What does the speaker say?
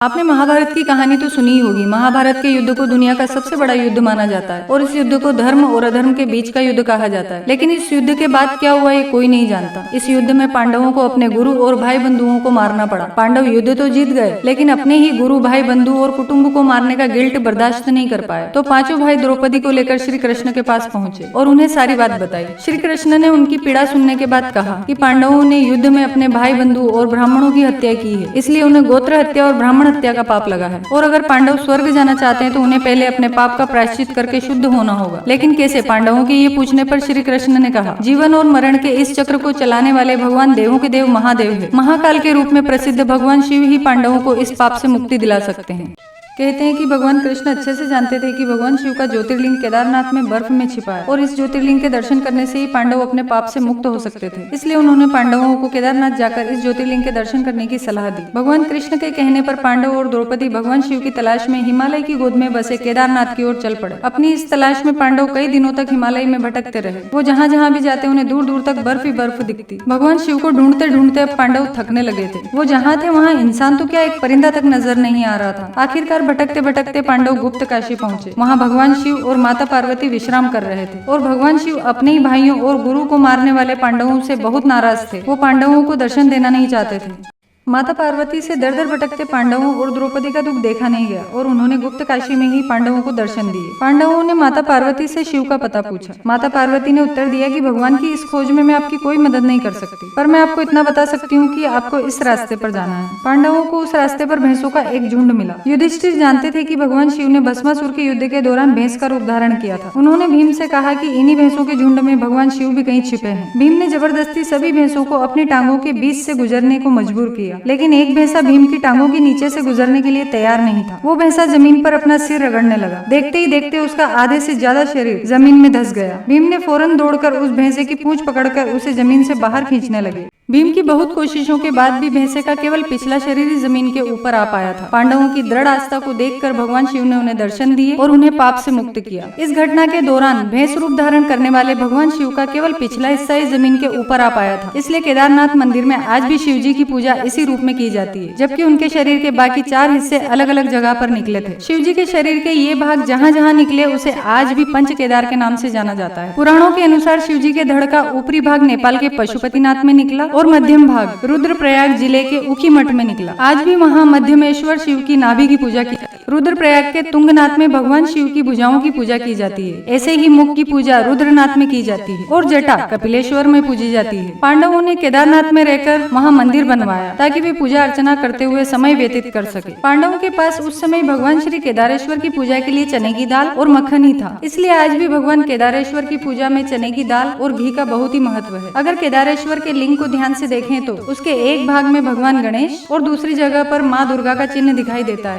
आपने महाभारत की कहानी तो सुनी ही होगी। महाभारत के युद्ध को दुनिया का सबसे बड़ा युद्ध माना जाता है और इस युद्ध को धर्म और अधर्म के बीच का युद्ध कहा जाता है। लेकिन इस युद्ध के बाद क्या हुआ ये कोई नहीं जानता। इस युद्ध में पांडवों को अपने गुरु और भाई बंधुओं को मारना पड़ा। पांडव युद्ध तो जीत गए, लेकिन अपने ही गुरु, भाई, बंधु और कुटुंब को मारने का गिल्ट बर्दाश्त नहीं कर पाए। तो पांचों भाई द्रौपदी को लेकर श्री कृष्ण के पास पहुंचे और उन्हें सारी बात बताई। श्री कृष्ण ने उनकी पीड़ा सुनने के बाद कहा कि पांडवों ने युद्ध में अपने भाई, बंधु और ब्राह्मणों की हत्या की है, इसलिए उन्हें गोत्र हत्या और ब्राह्मण हत्या का पाप लगा है। और अगर पांडव स्वर्ग जाना चाहते हैं तो उन्हें पहले अपने पाप का प्रायश्चित करके शुद्ध होना होगा। लेकिन कैसे? पांडवों के ये पूछने पर श्री कृष्ण ने कहा, जीवन और मरण के इस चक्र को चलाने वाले भगवान देवों के देव महादेव है। महाकाल के रूप में प्रसिद्ध भगवान शिव ही पांडवों को इस पाप से मुक्ति दिला सकते हैं। कहते हैं कि भगवान कृष्ण अच्छे से जानते थे कि भगवान शिव का ज्योतिर्लिंग केदारनाथ में बर्फ में छिपा है और इस ज्योतिर्लिंग के दर्शन करने से ही पांडव अपने पाप से मुक्त हो सकते थे। इसलिए उन्होंने पांडवों को केदारनाथ जाकर इस ज्योतिर्लिंग के दर्शन करने की सलाह दी। भगवान कृष्ण के कहने पर पांडव और द्रौपदी भगवान शिव की तलाश में हिमालय की गोद में बसे केदारनाथ की ओर चल पड़े। अपनी इस तलाश में पांडव कई दिनों तक हिमालय में भटकते रहे। वो जहाँ जहाँ भी जाते उन्हें दूर दूर तक बर्फ ही बर्फ दिखती। भगवान शिव को ढूंढते ढूंढते अब पांडव थकने लगे थे। वो जहाँ थे वहाँ इंसान तो क्या, एक परिंदा तक नजर नहीं आ रहा था। आखिरकार भटकते भटकते पांडव गुप्त काशी पहुंचे। वहां भगवान शिव और माता पार्वती विश्राम कर रहे थे और भगवान शिव अपने ही भाइयों और गुरु को मारने वाले पांडवों से बहुत नाराज थे। वो पांडवों को दर्शन देना नहीं चाहते थे। माता पार्वती से दर दर भटकते पांडवों और द्रौपदी का दुख देखा नहीं गया और उन्होंने गुप्त काशी में ही पांडवों को दर्शन दिए। पांडवों ने माता पार्वती से शिव का पता पूछा। माता पार्वती ने उत्तर दिया कि भगवान की इस खोज में मैं आपकी कोई मदद नहीं कर सकती, पर मैं आपको इतना बता सकती हूँ कि आपको इस रास्ते पर जाना है। पांडवों को उस रास्ते पर भैंसों का एक झुंड मिला। युधिष्ठिर जानते थे कि भगवान शिव ने भस्मासुर के युद्ध के दौरान भैंस का रूप धारण किया था। उन्होंने भीम से कहा कि इन्हीं भैंसों के झुंड में भगवान शिव भी कहीं छिपे हैं। भीम ने जबरदस्ती सभी भैंसों को अपनी टांगों के बीच से गुजरने को मजबूर किया, लेकिन एक भैंसा भीम की टांगों के नीचे से गुजरने के लिए तैयार नहीं था। वो भैंसा जमीन पर अपना सिर रगड़ने लगा। देखते ही देखते उसका आधे से ज्यादा शरीर जमीन में धंस गया। भीम ने फौरन दौड़कर उस भैंसे की पूंछ पकड़कर उसे जमीन से बाहर खींचने लगे। भीम की बहुत कोशिशों के बाद भी भैंसे का केवल पिछला शरीर ही जमीन के ऊपर आ पाया था। पांडवों की दृढ़ आस्था को देखकर भगवान शिव ने उन्हें दर्शन दिए और उन्हें पाप से मुक्त किया। इस घटना के दौरान भैंस रूप धारण करने वाले भगवान शिव का केवल पिछला हिस्सा ही जमीन के ऊपर आ पाया था। इसलिए केदारनाथ मंदिर में आज भी शिव जी की पूजा इसी रूप में की जाती है, जबकि उनके शरीर के बाकी 4 हिस्से अलग अलग जगह पर निकले थे। शिव जी के शरीर के ये भाग जहाँ जहाँ निकले उसे आज भी पंच केदार के नाम से जाना जाता है। पुराणों के अनुसार शिव जी के धड़ का ऊपरी भाग नेपाल के पशुपतिनाथ में निकला और मध्यम भाग रुद्रप्रयाग जिले के उखीमठ में निकला। आज भी वहाँ मध्यमेश्वर शिव की नाभि की पूजा की। रुद्रप्रयाग के तुंगनाथ में भगवान शिव की भुजाओं की पूजा की जाती है। ऐसे ही मुख की पूजा रुद्रनाथ में की जाती है और जटा कपिलेश्वर में पूजी जाती है। पांडवों ने केदारनाथ में रहकर वहाँ मंदिर बनवाया ताकि वे पूजा अर्चना करते हुए समय व्यतीत कर सके। पांडवों के पास उस समय भगवान श्री केदारेश्वर की पूजा के लिए चने की दाल और मक्खन ही था। इसलिए आज भी भगवान केदारेश्वर की पूजा में चने की दाल और घी का बहुत ही महत्व है। अगर केदारेश्वर के लिंग को ध्यान से देखें तो उसके एक भाग में भगवान गणेश और दूसरी जगह पर माँ दुर्गा का चिन्ह दिखाई देता है।